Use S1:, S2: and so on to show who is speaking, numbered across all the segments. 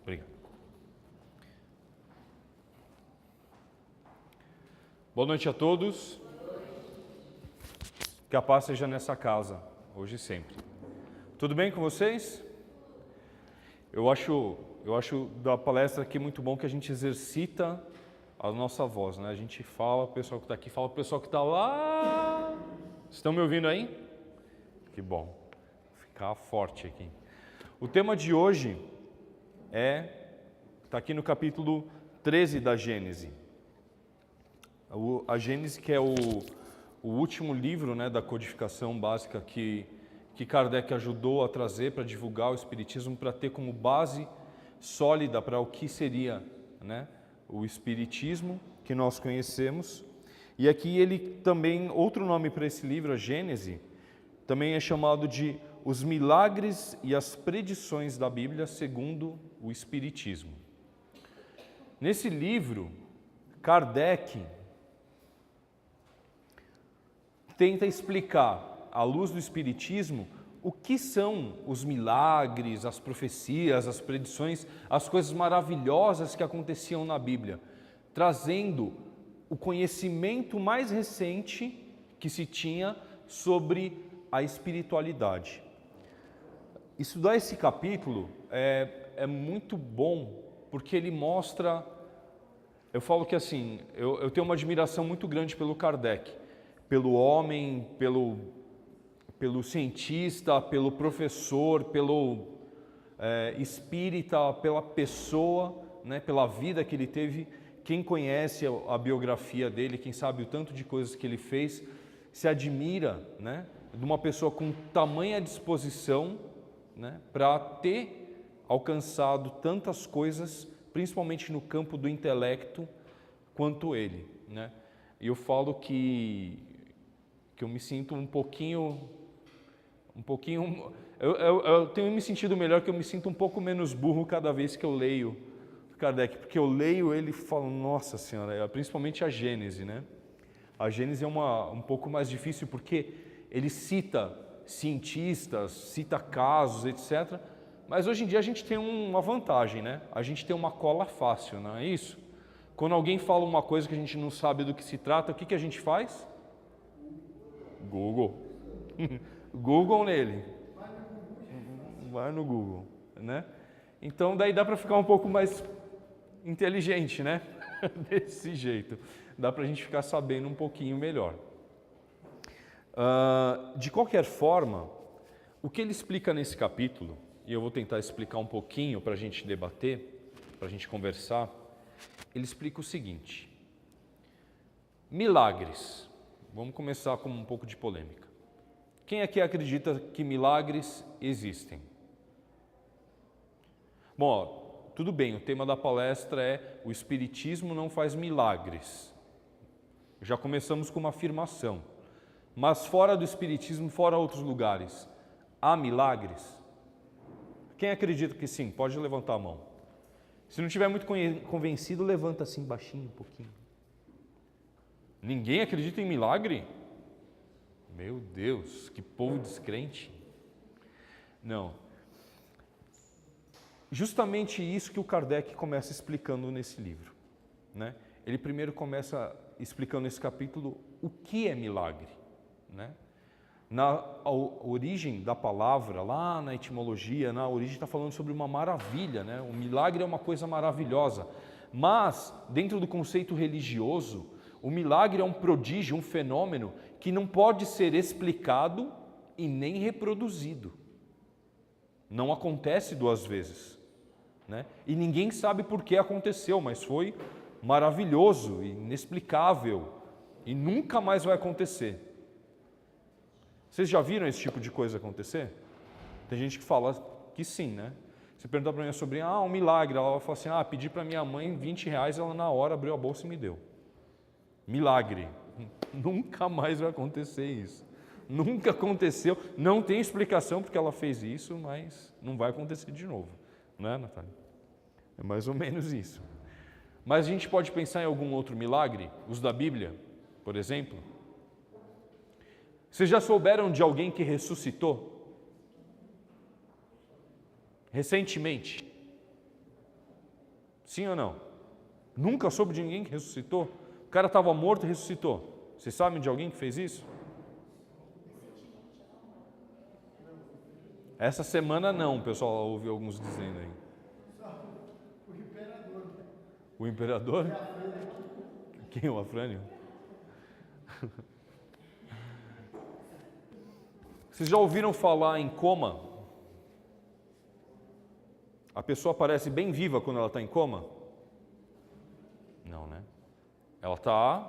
S1: Obrigado. Boa noite a todos. Que a paz seja nessa casa, hoje e sempre. Tudo bem com vocês? Eu acho da palestra aqui muito bom que a gente exercita a nossa voz, né? A gente fala, o pessoal que está aqui fala, o pessoal que está lá. Estão me ouvindo aí? Que bom. Vou ficar forte aqui. O tema de hoje está aqui no capítulo 13 da Gênese. A Gênese, que é o último livro, né, da codificação básica que Kardec ajudou a trazer para divulgar o Espiritismo, para ter como base sólida para o que seria, né, o Espiritismo que nós conhecemos. E aqui ele também, outro nome para esse livro, a Gênese, também é chamado de Os Milagres e as Predições da Bíblia segundo o Espiritismo. Nesse livro, Kardec tenta explicar, à luz do Espiritismo, o que são os milagres, as profecias, as predições, as coisas maravilhosas que aconteciam na Bíblia, trazendo o conhecimento mais recente que se tinha sobre a espiritualidade. Estudar esse capítulo é muito bom, porque ele mostra, eu falo que assim, eu tenho uma admiração muito grande pelo Kardec, pelo homem, pelo cientista, pelo professor, pelo espírita, pela pessoa, né, pela vida que ele teve. Quem conhece a biografia dele, quem sabe o tanto de coisas que ele fez, se admira, né, de uma pessoa com tamanha disposição, né, para ter alcançado tantas coisas, principalmente no campo do intelecto, quanto ele, né? E eu falo que eu me sinto um pouquinho, eu tenho me sentido melhor, que eu me sinto um pouco menos burro cada vez que eu leio Kardec, porque eu leio ele e falo, nossa senhora, principalmente a Gênese, né? A Gênese é um pouco mais difícil, porque ele cita cientistas, cita casos, etc. Mas hoje em dia a gente tem uma vantagem, né? A gente tem uma cola fácil, não é isso? Quando alguém fala uma coisa que a gente não sabe do que se trata, o que a gente faz? Google. Google nele. Vai no Google, né? Então daí dá para ficar um pouco mais inteligente, né? Desse jeito. Dá para a gente ficar sabendo um pouquinho melhor. De qualquer forma, o que ele explica nesse capítulo, e eu vou tentar explicar um pouquinho para a gente debater, para a gente conversar, ele explica o seguinte: milagres. Vamos começar com um pouco de polêmica. Quem aqui acredita que milagres existem? Bom, ó, tudo bem, o tema da palestra é o Espiritismo não faz milagres. Já começamos com uma afirmação. Mas fora do Espiritismo, fora outros lugares, há milagres? Quem acredita que sim? Pode levantar a mão. Se não estiver muito convencido, levanta assim baixinho um pouquinho. Ninguém acredita em milagre? Meu Deus, que povo descrente. Não. Justamente isso que o Kardec começa explicando nesse livro, né? Ele primeiro começa explicando nesse capítulo o que é milagre, né? Na origem da palavra, lá na etimologia, na origem está falando sobre uma maravilha, né? O milagre é uma coisa maravilhosa, mas dentro do conceito religioso, o milagre é um prodígio, um fenômeno que não pode ser explicado e nem reproduzido. Não acontece duas vezes, né? E ninguém sabe por que aconteceu, mas foi maravilhoso, inexplicável e nunca mais vai acontecer. Vocês já viram esse tipo de coisa acontecer? Tem gente que fala que sim, né? Você pergunta para minha sobrinha, um milagre, ela fala assim, pedi para minha mãe R$20, ela na hora abriu a bolsa e me deu. Milagre. Nunca mais vai acontecer isso. Nunca aconteceu, não tem explicação porque ela fez isso, mas não vai acontecer de novo. Não é, Natália? É mais ou menos isso. Mas a gente pode pensar em algum outro milagre, os da Bíblia, por exemplo. Vocês já souberam de alguém que ressuscitou? Recentemente. Sim ou não? Nunca soube de ninguém que ressuscitou? O cara estava morto e ressuscitou. Vocês sabem de alguém que fez isso? Essa semana não, o pessoal ouviu alguns dizendo aí.
S2: O imperador.
S1: O imperador? Quem é o Afrânio? Vocês já ouviram falar em coma? A pessoa parece bem viva quando ela está em coma? Não, né? Ela está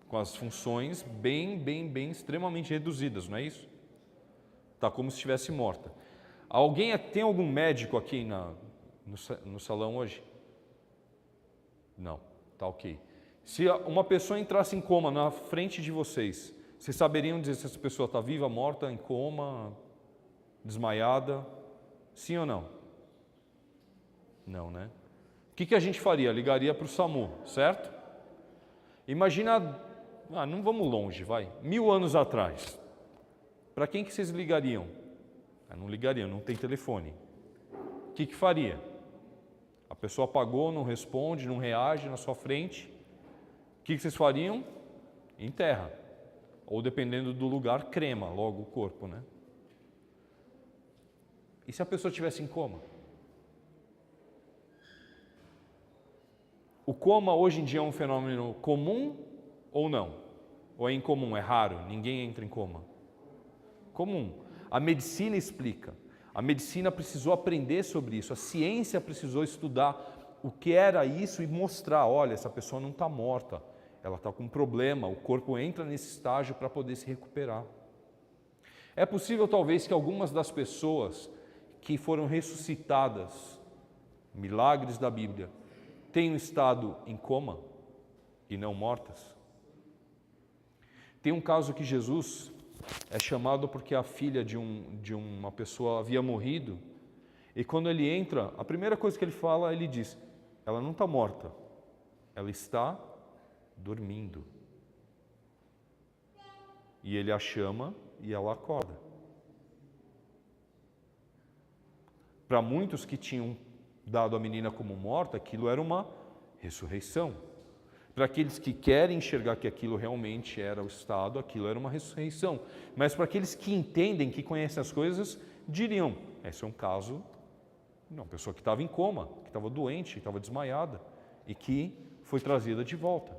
S1: com as funções bem extremamente reduzidas, não é isso? Está como se estivesse morta. Tem algum médico aqui no salão hoje? Não, tá ok. Se uma pessoa entrasse em coma na frente de vocês, vocês saberiam dizer se essa pessoa está viva, morta, em coma, desmaiada? Sim ou não? Não, né? O que a gente faria? Ligaria para o SAMU, certo? Imagina, não vamos longe, vai, 1000 anos atrás. Para quem que vocês ligariam? Não ligariam, não tem telefone. O que faria? A pessoa apagou, não responde, não reage na sua frente. O que vocês fariam? Enterra. Ou dependendo do lugar, crema logo o corpo, né? E se a pessoa estivesse em coma? O coma hoje em dia é um fenômeno comum ou não? Ou é incomum, é raro, ninguém entra em coma? Comum. A medicina explica. A medicina precisou aprender sobre isso, a ciência precisou estudar o que era isso e mostrar, olha, essa pessoa não está morta, ela está com um problema, o corpo entra nesse estágio para poder se recuperar. É possível talvez que algumas das pessoas que foram ressuscitadas, milagres da Bíblia, tenham estado em coma e não mortas? Tem um caso que Jesus é chamado porque a filha de uma pessoa havia morrido, e quando ele entra, a primeira coisa que ele fala, ele diz, ela não está morta, ela está dormindo. E ele a chama e ela acorda. Para muitos que tinham dado a menina como morta, aquilo era uma ressurreição. Para aqueles que querem enxergar que aquilo realmente era o estado, aquilo era uma ressurreição. Mas para aqueles que entendem, que conhecem as coisas, diriam, esse é um caso de uma pessoa que estava em coma, que estava doente, que estava desmaiada e que foi trazida de volta.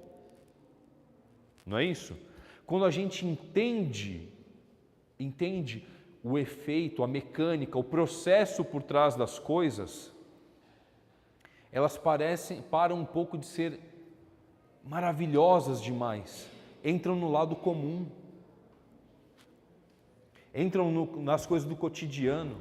S1: Não é isso? Quando a gente entende o efeito, a mecânica, o processo por trás das coisas, elas param um pouco de ser maravilhosas demais, entram no lado comum, entram nas coisas do cotidiano.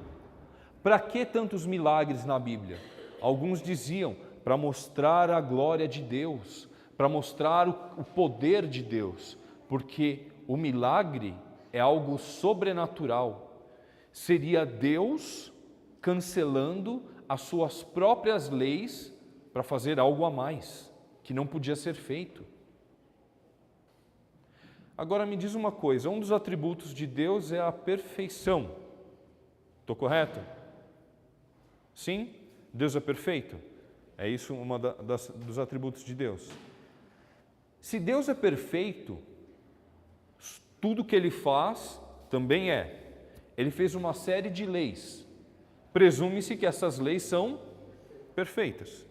S1: Para que tantos milagres na Bíblia? Alguns diziam, para mostrar a glória de Deus, para mostrar o poder de Deus, porque o milagre é algo sobrenatural. Seria Deus cancelando as suas próprias leis para fazer algo a mais, que não podia ser feito. Agora me diz uma coisa, um dos atributos de Deus é a perfeição. Estou correto? Sim? Deus é perfeito? É isso dos atributos de Deus. Se Deus é perfeito, tudo que Ele faz também é. Ele fez uma série de leis. Presume-se que essas leis são perfeitas.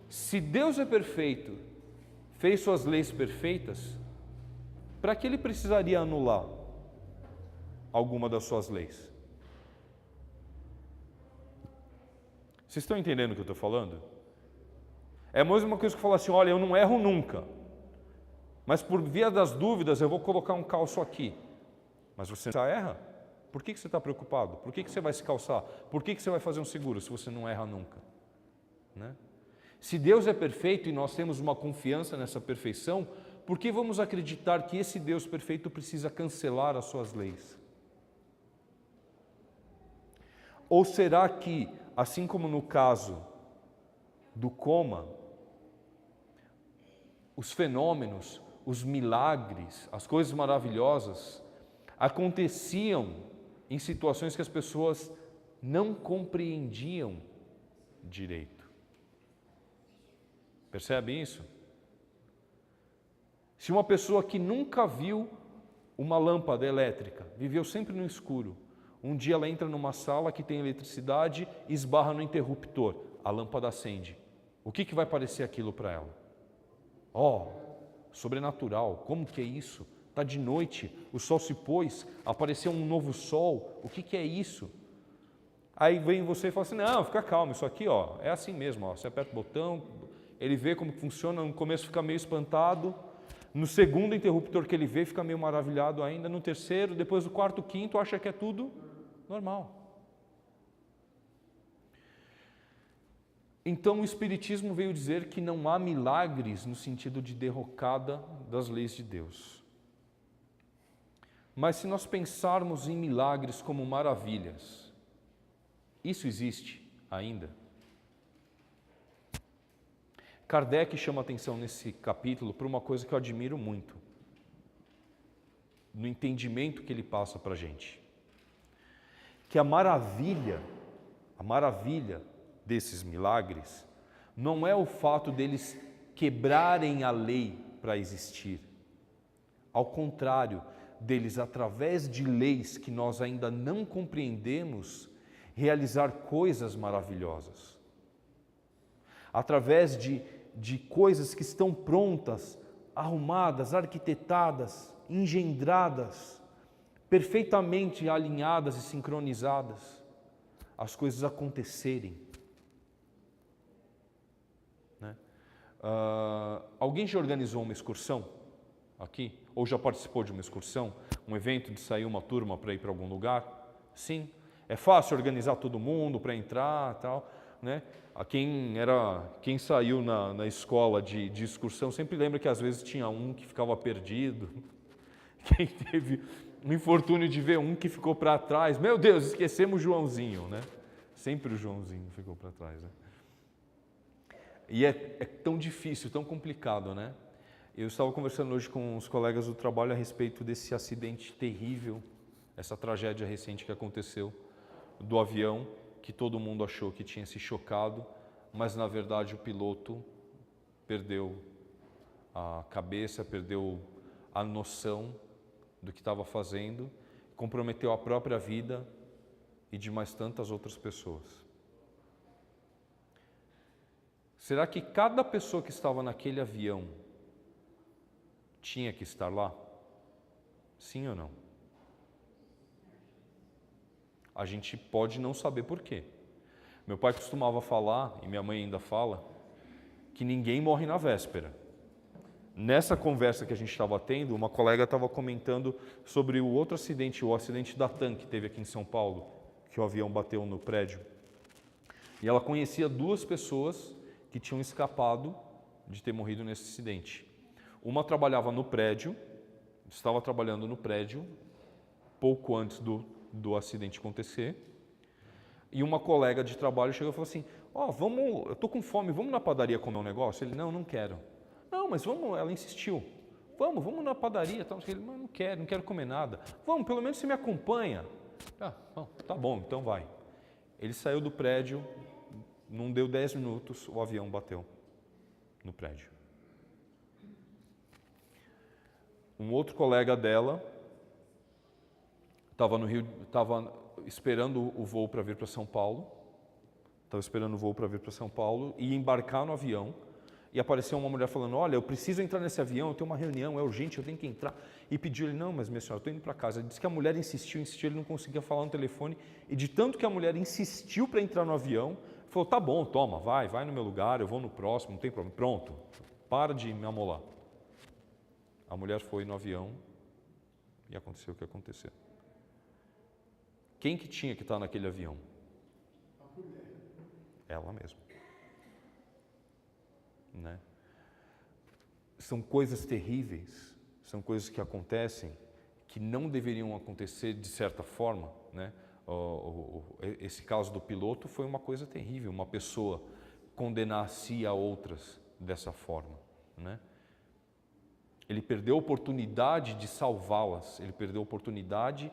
S1: Se Deus é perfeito, fez suas leis perfeitas, para que Ele precisaria anular alguma das suas leis? Vocês estão entendendo o que eu estou falando? É a mesma coisa que falar assim, olha, eu não erro nunca, mas por via das dúvidas eu vou colocar um calço aqui. Mas você já erra? Por que você está preocupado? Por que você vai se calçar? Por que você vai fazer um seguro se você não erra nunca? Né? Se Deus é perfeito e nós temos uma confiança nessa perfeição, por que vamos acreditar que esse Deus perfeito precisa cancelar as suas leis? Ou será que, assim como no caso do coma, os fenômenos, os milagres, as coisas maravilhosas aconteciam em situações que as pessoas não compreendiam direito? Percebe isso? Se uma pessoa que nunca viu uma lâmpada elétrica, viveu sempre no escuro, um dia ela entra numa sala que tem eletricidade e esbarra no interruptor, a lâmpada acende. O que vai parecer aquilo para ela? Sobrenatural, como que é isso? Está de noite, o sol se pôs, apareceu um novo sol, o que é isso? Aí vem você e fala assim, não, fica calmo, isso aqui é assim mesmo, você aperta o botão, ele vê como funciona, no começo fica meio espantado, no segundo interruptor que ele vê fica meio maravilhado ainda, no terceiro, depois do quarto, quinto, acha que é tudo normal. Então o Espiritismo veio dizer que não há milagres no sentido de derrocada das leis de Deus. Mas se nós pensarmos em milagres como maravilhas, isso existe ainda? Kardec chama atenção nesse capítulo para uma coisa que eu admiro muito, no entendimento que ele passa para a gente. Que a maravilha desses milagres não é o fato deles quebrarem a lei para existir. Ao contrário, deles, através de leis que nós ainda não compreendemos, realizar coisas maravilhosas. Através de coisas que estão prontas, arrumadas, arquitetadas, engendradas, perfeitamente alinhadas e sincronizadas, as coisas acontecerem. Alguém já organizou uma excursão aqui? Ou já participou de uma excursão? Um evento de sair uma turma para ir para algum lugar? Sim. É fácil organizar todo mundo para entrar e tal, né? Quem saiu na escola de excursão sempre lembra que às vezes tinha um que ficava perdido. Quem teve o infortúnio de ver um que ficou para trás, meu Deus, esquecemos o Joãozinho, né? Sempre o Joãozinho ficou para trás, né? E é tão difícil, tão complicado, né? Eu estava conversando hoje com os colegas do trabalho a respeito desse acidente terrível, essa tragédia recente que aconteceu, do avião, que todo mundo achou que tinha se chocado, mas na verdade o piloto perdeu a cabeça, perdeu a noção do que estava fazendo, comprometeu a própria vida e de mais tantas outras pessoas. Será que cada pessoa que estava naquele avião tinha que estar lá? Sim ou não? A gente pode não saber por quê. Meu pai costumava falar, e minha mãe ainda fala, que ninguém morre na véspera. Nessa conversa que a gente estava tendo, uma colega estava comentando sobre o outro acidente, o acidente da TAM que teve aqui em São Paulo, que o avião bateu no prédio. E ela conhecia duas pessoas que tinham escapado de ter morrido nesse acidente. Uma trabalhava no prédio, estava trabalhando no prédio, pouco antes do acidente acontecer, e uma colega de trabalho chegou e falou assim, eu estou com fome, vamos na padaria comer um negócio? Ele, não quero. Não, mas vamos, ela insistiu, vamos na padaria, ele, mas não quero comer nada. Vamos, pelo menos você me acompanha. Tá bom, então vai. Ele saiu do prédio, não deu 10 minutos, o avião bateu no prédio. Um outro colega dela estava no Rio, estava esperando o voo para vir para São Paulo, e ia embarcar no avião, e apareceu uma mulher falando, olha, eu preciso entrar nesse avião, eu tenho uma reunião, é urgente, eu tenho que entrar. E pediu ele, não, mas minha senhora, eu estou indo para casa. Ele disse que a mulher insistiu, ele não conseguia falar no telefone, e de tanto que a mulher insistiu para entrar no avião, falou, tá bom, toma, vai no meu lugar, eu vou no próximo, não tem problema, pronto, para de me amolar. A mulher foi no avião e aconteceu o que aconteceu. Quem que tinha que estar naquele avião?
S2: A mulher.
S1: Ela mesma. Né? São coisas terríveis, são coisas que acontecem, que não deveriam acontecer de certa forma, né? Esse caso do piloto foi uma coisa terrível, uma pessoa condenar a si e a outras dessa forma, né? Ele perdeu a oportunidade de salvá-las, ele perdeu a oportunidade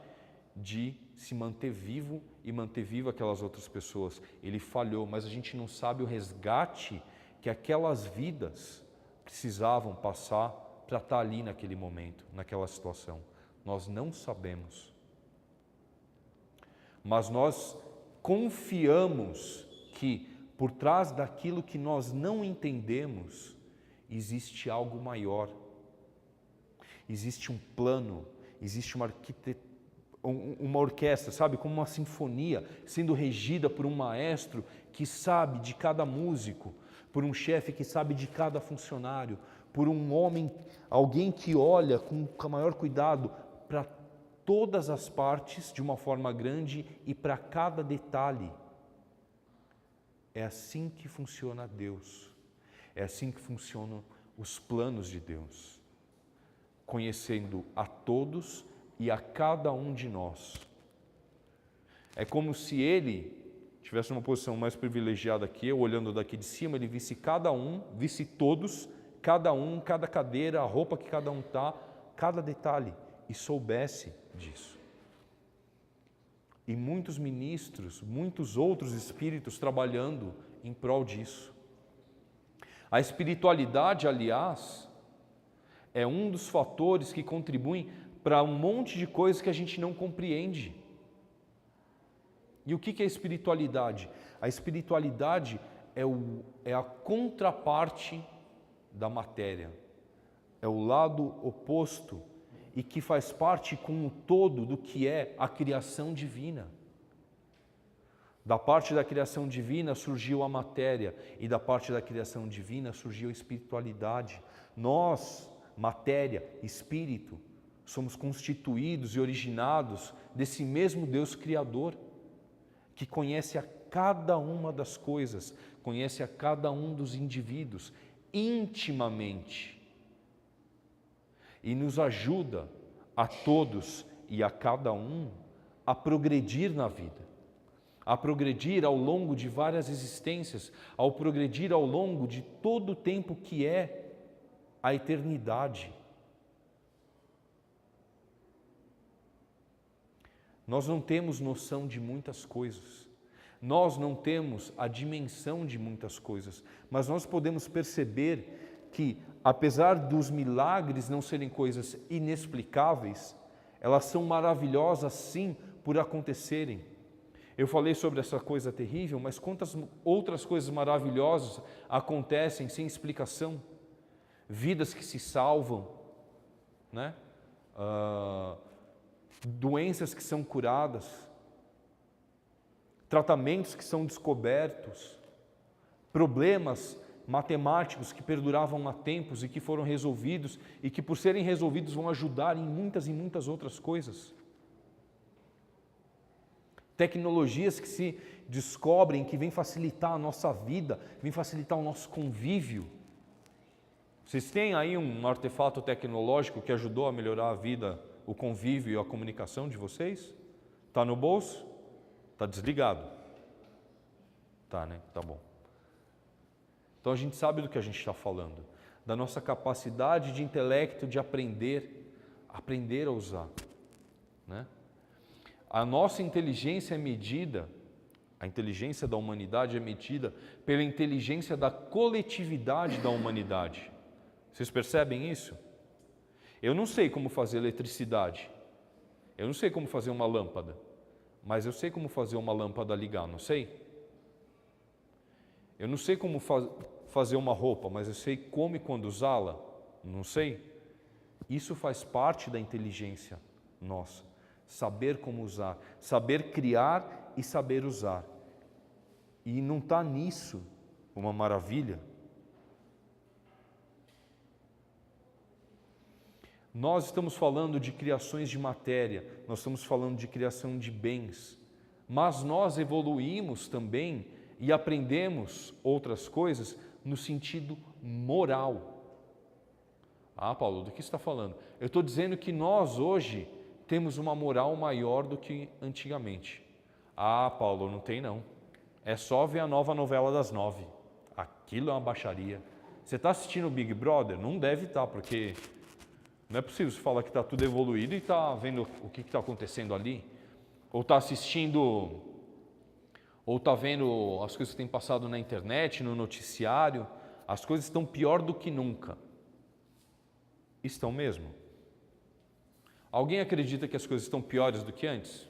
S1: de se manter vivo e manter viva aquelas outras pessoas. Ele falhou, mas a gente não sabe o resgate que aquelas vidas precisavam passar para estar ali naquele momento, naquela situação. Nós não sabemos. Mas nós confiamos que por trás daquilo que nós não entendemos, existe algo maior. Existe um plano, existe uma orquestra, sabe? Como uma sinfonia, sendo regida por um maestro que sabe de cada músico, por um chefe que sabe de cada funcionário, por um homem, alguém que olha com maior cuidado para todas as partes de uma forma grande e para cada detalhe. É assim que funciona Deus. É assim que funcionam os planos de Deus. Conhecendo a todos e a cada um de nós. É como se Ele tivesse uma posição mais privilegiada que eu, olhando daqui de cima, Ele visse cada um, visse todos, cada um, cada cadeira, a roupa que cada um está, cada detalhe, e soubesse disso. E muitos ministros, muitos outros espíritos trabalhando em prol disso. A espiritualidade, aliás, é um dos fatores que contribuem para um monte de coisas que a gente não compreende. E o que é espiritualidade? A espiritualidade é a contraparte da matéria. É o lado oposto e que faz parte com o todo do que é a criação divina. Da parte da criação divina surgiu a matéria e da parte da criação divina surgiu a espiritualidade. Nós, matéria, espírito, somos constituídos e originados desse mesmo Deus Criador, que conhece a cada uma das coisas, conhece a cada um dos indivíduos intimamente e nos ajuda a todos e a cada um a progredir na vida, a progredir ao longo de várias existências, ao progredir ao longo de todo o tempo que é a eternidade. Nós não temos noção de muitas coisas, nós não temos a dimensão de muitas coisas, mas nós podemos perceber que, apesar dos milagres não serem coisas inexplicáveis, elas são maravilhosas sim por acontecerem. Eu falei sobre essa coisa terrível, mas quantas outras coisas maravilhosas acontecem sem explicação? Vidas que se salvam, né? Doenças que são curadas, tratamentos que são descobertos, problemas matemáticos que perduravam há tempos e que foram resolvidos e que, por serem resolvidos, vão ajudar em muitas e muitas outras coisas. Tecnologias que se descobrem, que vêm facilitar a nossa vida, vêm facilitar o nosso convívio. Vocês têm aí um artefato tecnológico que ajudou a melhorar a vida, o convívio e a comunicação de vocês? Está no bolso? Está desligado? Tá, né? Tá bom. Então a gente sabe do que a gente está falando, da nossa capacidade de intelecto de aprender a usar, né? A nossa inteligência é medida, a inteligência da humanidade é medida pela inteligência da coletividade da humanidade. Vocês percebem isso? Eu não sei como fazer eletricidade, eu não sei como fazer uma lâmpada, mas eu sei como fazer uma lâmpada ligar, não sei? Eu não sei como fazer uma roupa, mas eu sei como e quando usá-la, não sei? Isso faz parte da inteligência nossa, saber como usar, saber criar e saber usar. E não está nisso uma maravilha? Nós estamos falando de criações de matéria, nós estamos falando de criação de bens, mas nós evoluímos também e aprendemos outras coisas no sentido moral. Ah, Paulo, do que você está falando? Eu estou dizendo que nós hoje temos uma moral maior do que antigamente. Ah, Paulo, não tem não. É só ver a nova novela das 9. Aquilo é uma baixaria. Você está assistindo o Big Brother? Não deve estar, porque não é possível você falar que está tudo evoluído e está vendo o que está acontecendo ali. Ou está assistindo, ou está vendo as coisas que têm passado na internet, no noticiário. As coisas estão pior do que nunca. Estão mesmo? Alguém acredita que as coisas estão piores do que antes?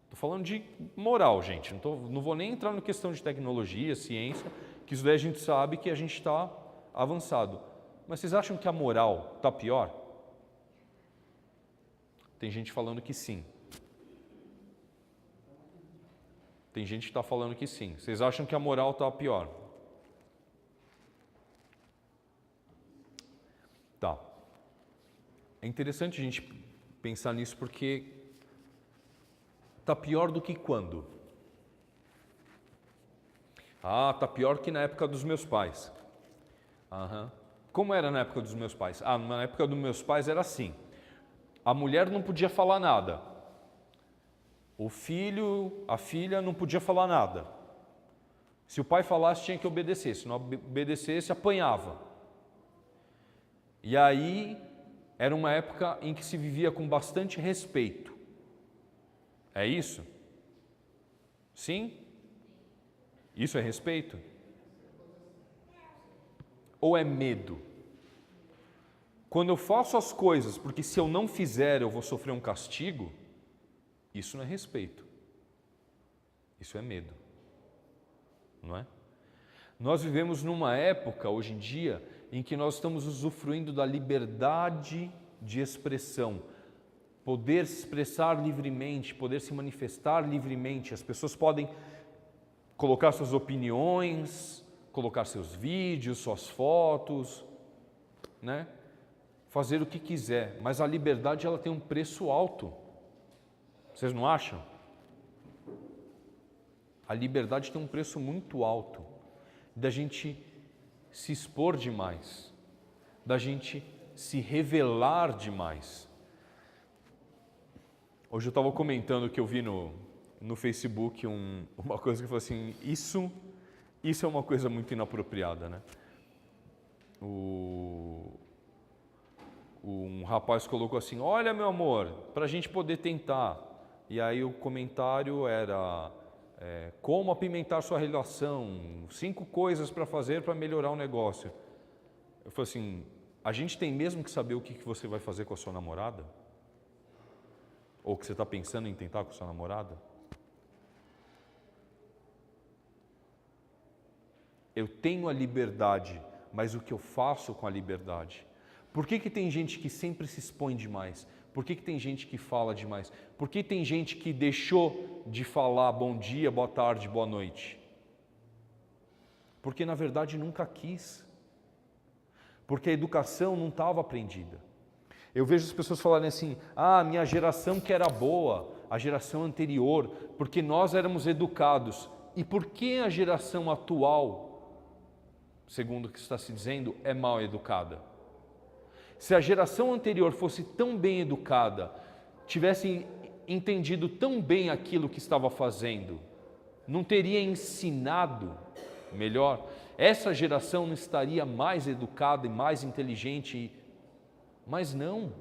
S1: Estou falando de moral, gente. Não vou nem entrar na questão de tecnologia, ciência, que isso daí a gente sabe que a gente está avançado. Mas vocês acham que a moral está pior? Tem gente falando que sim. Tem gente que está falando que sim. Vocês acham que a moral está pior? Tá. É interessante a gente pensar nisso porque está pior do que quando? Ah, está pior que na época dos meus pais. Como era na época dos meus pais? Ah, na época dos meus pais era assim. A mulher não podia falar nada. O filho, a filha não podia falar nada. Se o pai falasse, tinha que obedecer. Se não obedecesse, apanhava. E aí, era uma época em que se vivia com bastante respeito. É isso? Sim? Isso é respeito? Ou é medo? Quando eu faço as coisas, porque se eu não fizer eu vou sofrer um castigo, isso não é respeito. Isso é medo. Não é? Nós vivemos numa época, hoje em dia, em que nós estamos usufruindo da liberdade de expressão. Poder se expressar livremente, poder se manifestar livremente. As pessoas podem colocar suas opiniões, colocar seus vídeos, suas fotos, né? Fazer o que quiser, mas a liberdade ela tem um preço alto. Vocês não acham? A liberdade tem um preço muito alto, da gente se expor demais, da gente se revelar demais. Hoje eu estava comentando que eu vi no Facebook uma coisa que falou assim, isso é uma coisa muito inapropriada, né? Um rapaz colocou assim, olha meu amor, para a gente poder tentar. E aí o comentário era, como apimentar sua relação, 5 coisas para fazer para melhorar o negócio. Eu falei assim, a gente tem mesmo que saber o que você vai fazer com a sua namorada? Ou que você está pensando em tentar com a sua namorada? Eu tenho a liberdade, mas o que eu faço com a liberdade? Por que tem gente que sempre se expõe demais? Por que tem gente que fala demais? Por que tem gente que deixou de falar bom dia, boa tarde, boa noite? Porque na verdade nunca quis. Porque a educação não estava aprendida. Eu vejo as pessoas falarem assim, minha geração que era boa, a geração anterior, porque nós éramos educados. E por que a geração atual, segundo o que está se dizendo, é mal educada? Se a geração anterior fosse tão bem educada, tivesse entendido tão bem aquilo que estava fazendo, não teria ensinado melhor, essa geração não estaria mais educada e mais inteligente, mas não.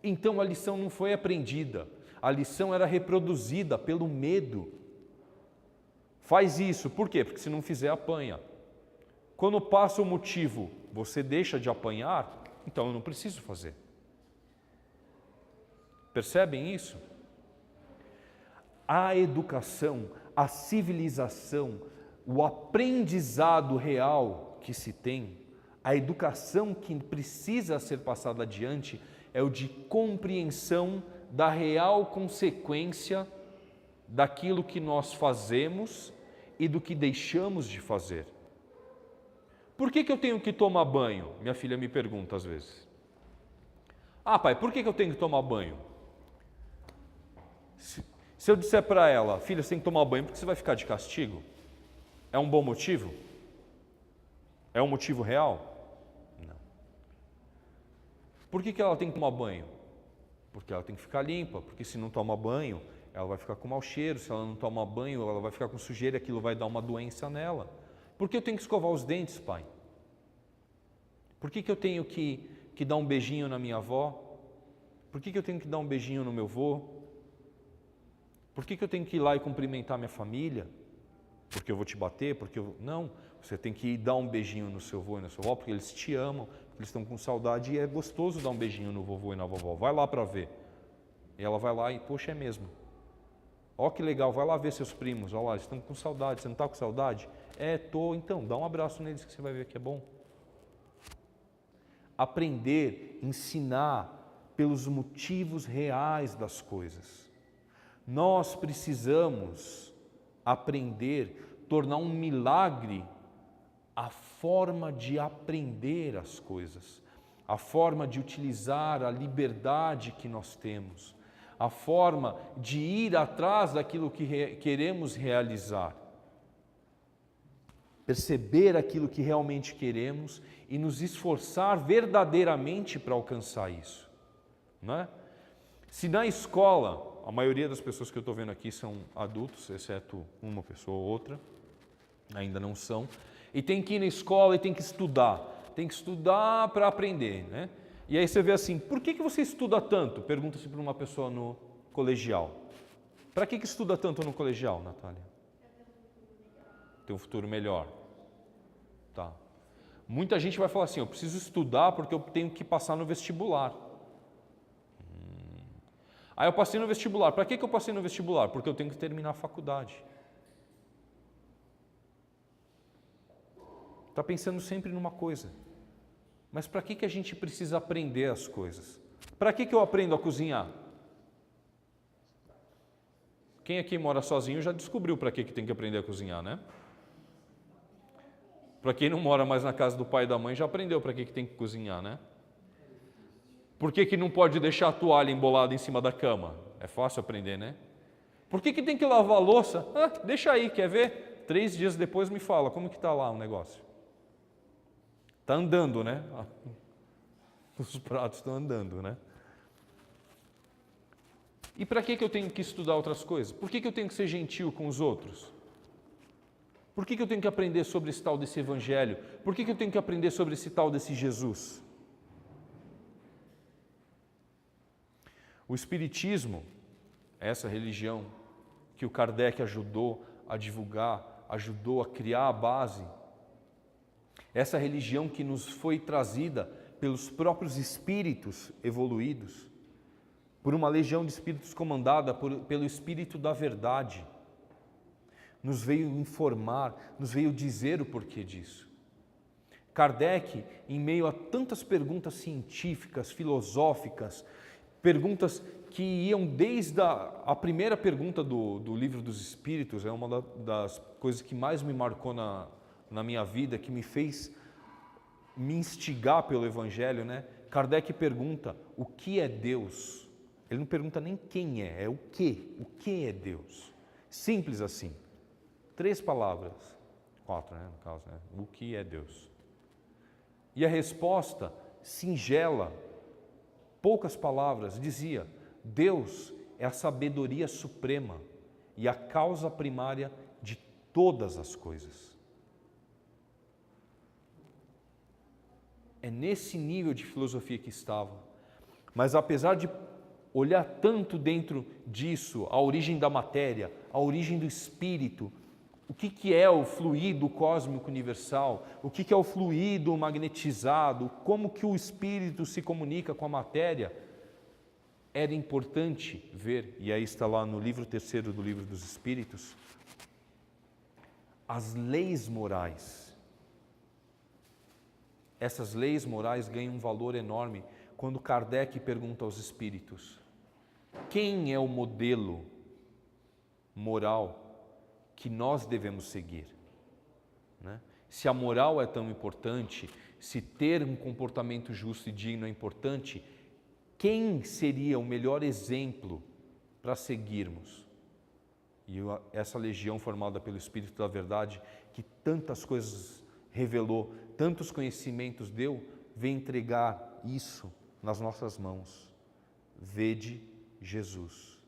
S1: Então a lição não foi aprendida, a lição era reproduzida pelo medo. Faz isso, por quê? Porque se não fizer, apanha. Quando passa o motivo, você deixa de apanhar, então eu não preciso fazer. Percebem isso? A educação, a civilização, o aprendizado real que se tem, a educação que precisa ser passada adiante é o de compreensão da real consequência daquilo que nós fazemos e do que deixamos de fazer. Por que eu tenho que tomar banho? Minha filha me pergunta às vezes. Pai, por que eu tenho que tomar banho? Se eu disser para ela, filha, você tem que tomar banho porque você vai ficar de castigo, é um bom motivo? É um motivo real? Não. Por que ela tem que tomar banho? Porque ela tem que ficar limpa, porque se não tomar banho, ela vai ficar com mau cheiro, se ela não tomar banho, ela vai ficar com sujeira e aquilo vai dar uma doença nela. Por que eu tenho que escovar os dentes, pai? Por que eu tenho que dar um beijinho na minha avó? Por que eu tenho que dar um beijinho no meu avô? Por que eu tenho que ir lá e cumprimentar minha família? porque eu vou te bater, porque eu... Não, você tem que ir dar um beijinho no seu avô e na sua avó, porque eles te amam, porque eles estão com saudade e é gostoso dar um beijinho no vovô e na vovó. Vai lá para ver. E ela vai lá e, poxa, é mesmo. Ó que legal, vai lá ver seus primos, ó lá, eles estão com saudade, você não está com saudade? É, tô, então, dá um abraço neles que você vai ver que é bom. Aprender, ensinar pelos motivos reais das coisas. Nós precisamos aprender, tornar um milagre a forma de aprender as coisas, a forma de utilizar a liberdade que nós temos, a forma de ir atrás daquilo que queremos realizar. Perceber aquilo que realmente queremos e nos esforçar verdadeiramente para alcançar isso, não é? Se na escola, a maioria das pessoas que eu estou vendo aqui são adultos, exceto uma pessoa ou outra, ainda não são, e tem que ir na escola e tem que estudar para aprender, né? E aí você vê assim, por que você estuda tanto? Pergunta-se para uma pessoa no colegial. Para que estuda tanto no colegial, Natália? Ter um futuro melhor. Tá. Muita gente vai falar assim, eu preciso estudar porque eu tenho que passar no vestibular. Aí eu passei no vestibular. Para que eu passei no vestibular? Porque eu tenho que terminar a faculdade. Está pensando sempre numa coisa. Mas para que a gente precisa aprender as coisas? Para que eu aprendo a cozinhar? Quem aqui mora sozinho já descobriu para que tem que aprender a cozinhar, né? Para quem não mora mais na casa do pai e da mãe, já aprendeu para que tem que cozinhar, né? Por que não pode deixar a toalha embolada em cima da cama? É fácil aprender, né? Por que tem que lavar a louça? Ah, deixa aí, quer ver? 3 dias depois me fala, como que está lá o negócio? Está andando, né? Os pratos estão andando, né? E para que eu tenho que estudar outras coisas? Por que eu tenho que ser gentil com os outros? Por que eu tenho que aprender sobre esse tal desse evangelho? Por que eu tenho que aprender sobre esse tal desse Jesus? O Espiritismo, essa religião que o Kardec ajudou a divulgar, ajudou a criar a base, essa religião que nos foi trazida pelos próprios espíritos evoluídos, por uma legião de espíritos comandada pelo Espírito da Verdade, nos veio informar, nos veio dizer o porquê disso. Kardec, em meio a tantas perguntas científicas, filosóficas, perguntas que iam desde a primeira pergunta do Livro dos Espíritos, é uma das coisas que mais me marcou na minha vida, que me fez me instigar pelo Evangelho, né? Kardec pergunta, o que é Deus? Ele não pergunta nem quem é o que. O que é Deus? Simples assim. 3 palavras, 4, né, no caso, né? O que é Deus? E a resposta, singela, poucas palavras, dizia, Deus é a sabedoria suprema e a causa primária de todas as coisas. É nesse nível de filosofia que estava. Mas apesar de olhar tanto dentro disso, a origem da matéria, a origem do espírito, o que é o fluido cósmico universal, o que é o fluido magnetizado, como que o espírito se comunica com a matéria, era importante ver, e aí está lá no livro 3º do Livro dos Espíritos, as leis morais. Essas leis morais ganham um valor enorme quando Kardec pergunta aos espíritos, quem é o modelo moral que nós devemos seguir, né? Se a moral é tão importante, se ter um comportamento justo e digno é importante, quem seria o melhor exemplo para seguirmos? E essa legião formada pelo Espírito da Verdade, que tantas coisas revelou, tantos conhecimentos deu, vem entregar isso nas nossas mãos. Vede Jesus.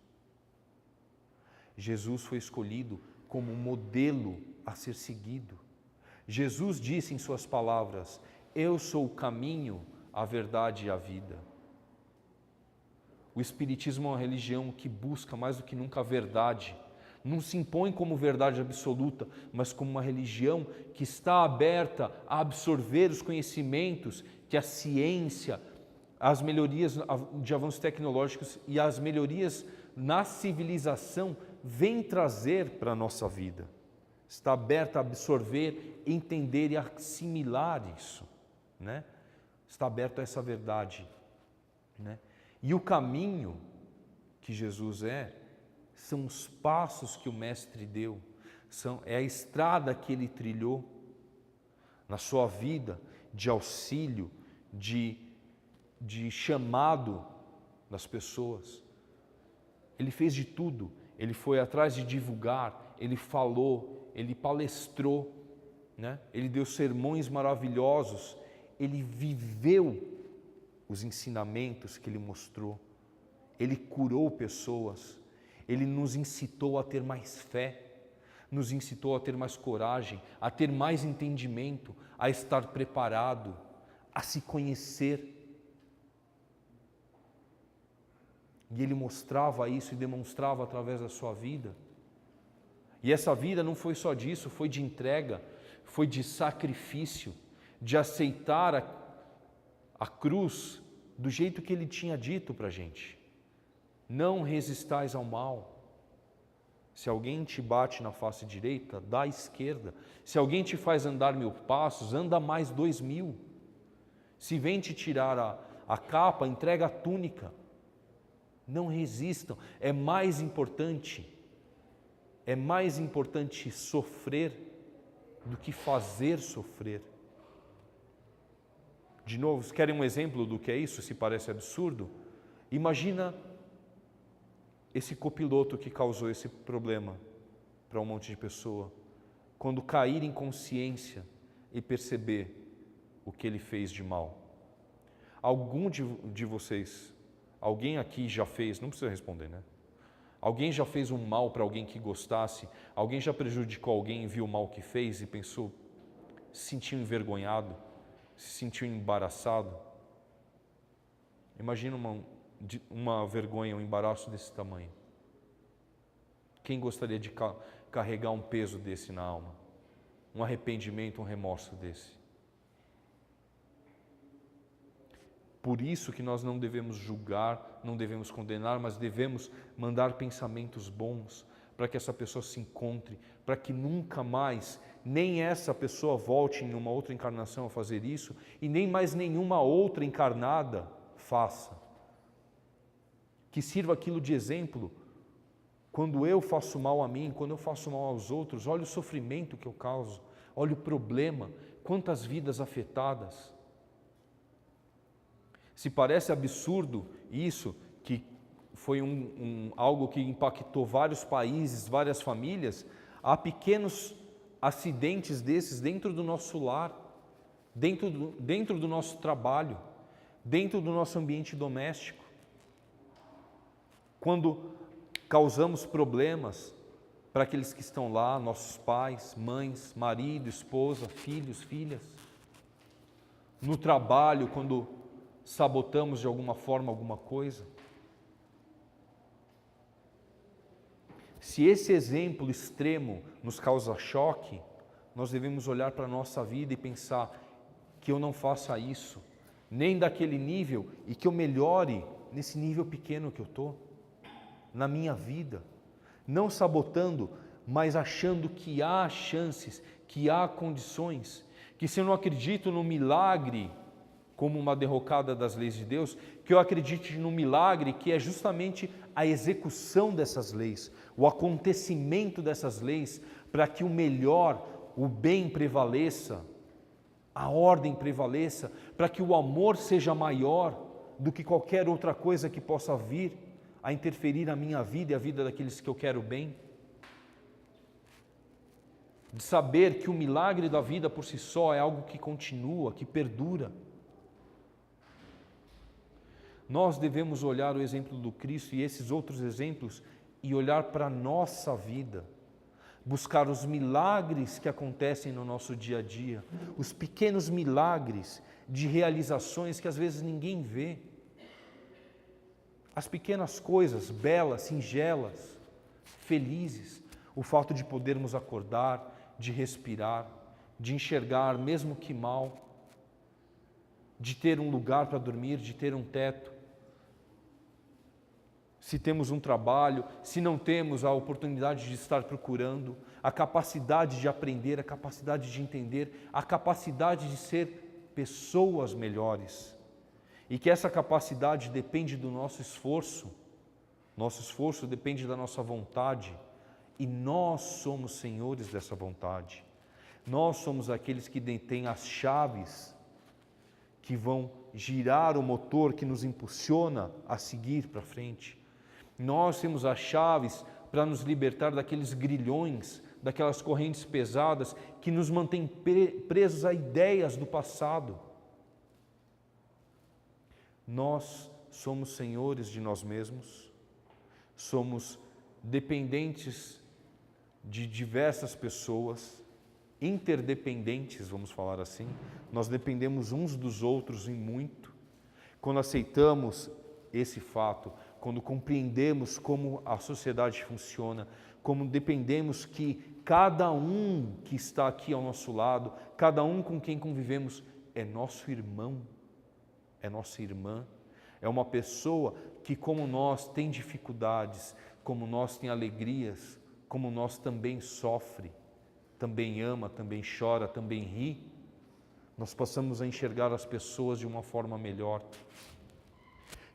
S1: Jesus foi escolhido como modelo a ser seguido. Jesus disse em suas palavras, eu sou o caminho, a verdade e a vida. O Espiritismo é uma religião que busca mais do que nunca a verdade. não se impõe como verdade absoluta, mas como uma religião que está aberta a absorver os conhecimentos que a ciência, as melhorias de avanços tecnológicos e as melhorias na civilização vêm trazer para a nossa vida. Está aberta a absorver, entender e assimilar isso, né? Está aberto a essa verdade, né? E o caminho que Jesus são os passos que o Mestre deu, é a estrada que ele trilhou na sua vida de auxílio, de chamado das pessoas. Ele fez de tudo, ele foi atrás de divulgar, ele falou, ele palestrou, né? Ele deu sermões maravilhosos, ele viveu os ensinamentos que ele mostrou, ele curou pessoas, ele nos incitou a ter mais fé, nos incitou a ter mais coragem, a ter mais entendimento, a estar preparado, a se conhecer. E ele mostrava isso e demonstrava através da sua vida. E essa vida não foi só disso, foi de entrega, foi de sacrifício, de aceitar a cruz do jeito que ele tinha dito para a gente. Não resistais ao mal. Se alguém te bate na face direita, dá à esquerda. Se alguém te faz andar 1000 passos, anda mais 2000. Se vem te tirar a capa, entrega a túnica. Não resistam. É mais importante sofrer do que fazer sofrer. De novo, vocês querem um exemplo do que é isso, se parece absurdo? Imagina esse copiloto que causou esse problema para um monte de pessoa, quando cair em consciência e perceber o que ele fez de mal. Algum de vocês, alguém aqui já fez, não precisa responder, né? Alguém já fez um mal para alguém que gostasse? Alguém já prejudicou alguém e viu o mal que fez e pensou, se sentiu envergonhado, se sentiu embaraçado? Imagina uma vergonha, um embaraço desse tamanho. Quem gostaria de carregar um peso desse na alma? Um arrependimento, um remorso desse? Por isso que nós não devemos julgar, não devemos condenar, mas devemos mandar pensamentos bons para que essa pessoa se encontre, para que nunca mais nem essa pessoa volte em uma outra encarnação a fazer isso e nem mais nenhuma outra encarnada faça. Que sirva aquilo de exemplo. Quando eu faço mal a mim, quando eu faço mal aos outros, olha o sofrimento que eu causo, olha o problema, quantas vidas afetadas. Se parece absurdo isso, que foi algo que impactou vários países, várias famílias, há pequenos acidentes desses dentro do nosso lar, dentro do nosso trabalho, dentro do nosso ambiente doméstico. Quando causamos problemas para aqueles que estão lá, nossos pais, mães, marido, esposa, filhos, filhas. No trabalho, quando sabotamos de alguma forma alguma coisa. Se esse exemplo extremo nos causa choque, nós devemos olhar para a nossa vida e pensar que eu não faça isso, nem daquele nível, e que eu melhore nesse nível pequeno que eu estou, na minha vida, não sabotando, mas achando que há chances, que há condições, que se eu não acredito no milagre como uma derrocada das leis de Deus, que eu acredite no milagre que é justamente a execução dessas leis, o acontecimento dessas leis, para que o melhor, o bem prevaleça, a ordem prevaleça, para que o amor seja maior do que qualquer outra coisa que possa vir a interferir na minha vida e a vida daqueles que eu quero bem. De saber que o milagre da vida por si só é algo que continua, que perdura. Nós devemos olhar o exemplo do Cristo e esses outros exemplos e olhar para a nossa vida, buscar os milagres que acontecem no nosso dia a dia, os pequenos milagres de realizações que às vezes ninguém vê, as pequenas coisas belas, singelas, felizes, O fato de podermos acordar, de respirar, de enxergar, mesmo que mal, de ter um lugar para dormir, de ter um teto. Se temos um trabalho, se não temos a oportunidade de estar procurando, a capacidade de aprender, a capacidade de entender, a capacidade de ser pessoas melhores. E que essa capacidade depende do nosso esforço depende da nossa vontade, e nós somos senhores dessa vontade. Nós somos aqueles que detêm as chaves que vão girar o motor que nos impulsiona a seguir para frente. Nós temos as chaves para nos libertar daqueles grilhões, daquelas correntes pesadas que nos mantêm presos a ideias do passado. Nós somos senhores de nós mesmos, somos dependentes de diversas pessoas, interdependentes, vamos falar assim. Nós dependemos uns dos outros em muito. Quando aceitamos esse fato, quando compreendemos como a sociedade funciona, como dependemos que cada um que está aqui ao nosso lado, cada um com quem convivemos, é nosso irmão, é nossa irmã, é uma pessoa que, como nós, tem dificuldades, como nós, tem alegrias, como nós, também sofre, também ama, também chora, também ri. Nós possamos enxergar as pessoas de uma forma melhor.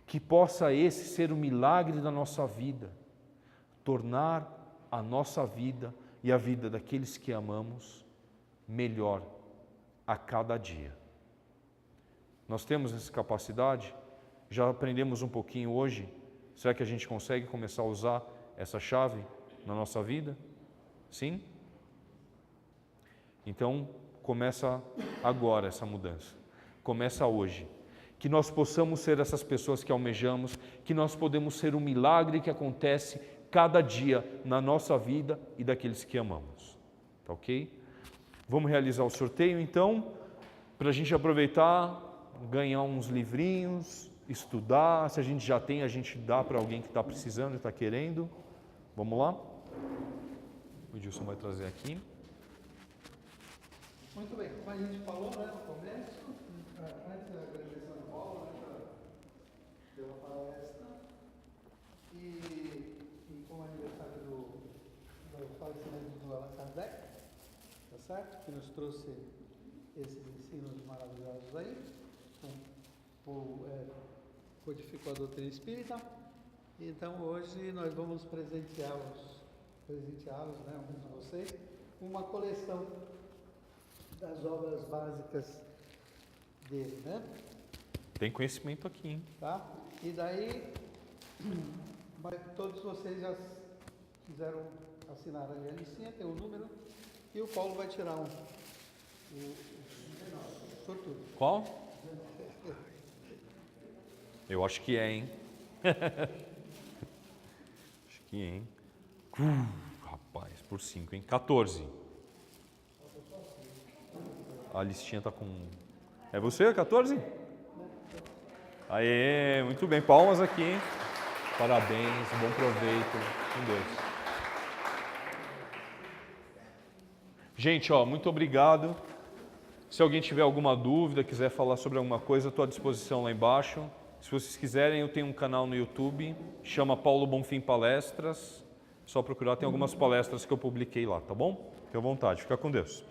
S1: Que possa esse ser o milagre da nossa vida, tornar a nossa vida e a vida daqueles que amamos melhor a cada dia. Nós temos essa capacidade? Já aprendemos um pouquinho hoje? Será que a gente consegue começar a usar essa chave na nossa vida? Sim? Então, começa agora essa mudança. Começa hoje. Que nós possamos ser essas pessoas que almejamos, que nós podemos ser um milagre que acontece cada dia na nossa vida e daqueles que amamos. Tá ok? Vamos realizar o sorteio então, para a gente aproveitar, ganhar uns livrinhos, estudar. Se a gente já tem, a gente dá para alguém que está precisando e está querendo. Vamos lá? O Edilson vai trazer aqui.
S2: Muito bem, como a gente falou, né, no começo, antes da agradecer a Paulo, né, pela palestra, e como aniversário do falecimento do Allan Kardec, tá certo? Que nos trouxe esses ensinos maravilhosos aí, codificou a doutrina espírita. Então hoje nós vamos presenteá-los, né, alguns de vocês, uma coleção das obras básicas dele, né?
S1: Tem conhecimento aqui, hein?
S2: Tá? E daí, todos vocês já quiseram assinar ali a listinha, tem o número, e o Paulo vai tirar o sortudo.
S1: Qual? Eu acho que é, hein? Acho que é, hein? Rapaz, por 5, hein? 14. A listinha tá com... É você, 14? Aê, muito bem. Palmas aqui, hein? Parabéns, bom proveito. Com Deus. Gente, ó, muito obrigado. Se alguém tiver alguma dúvida, quiser falar sobre alguma coisa, estou à disposição lá embaixo. Se vocês quiserem, eu tenho um canal no YouTube, chama Paulo Bonfim Palestras. Só procurar, tem algumas palestras que eu publiquei lá, tá bom? Fique à vontade, fica com Deus.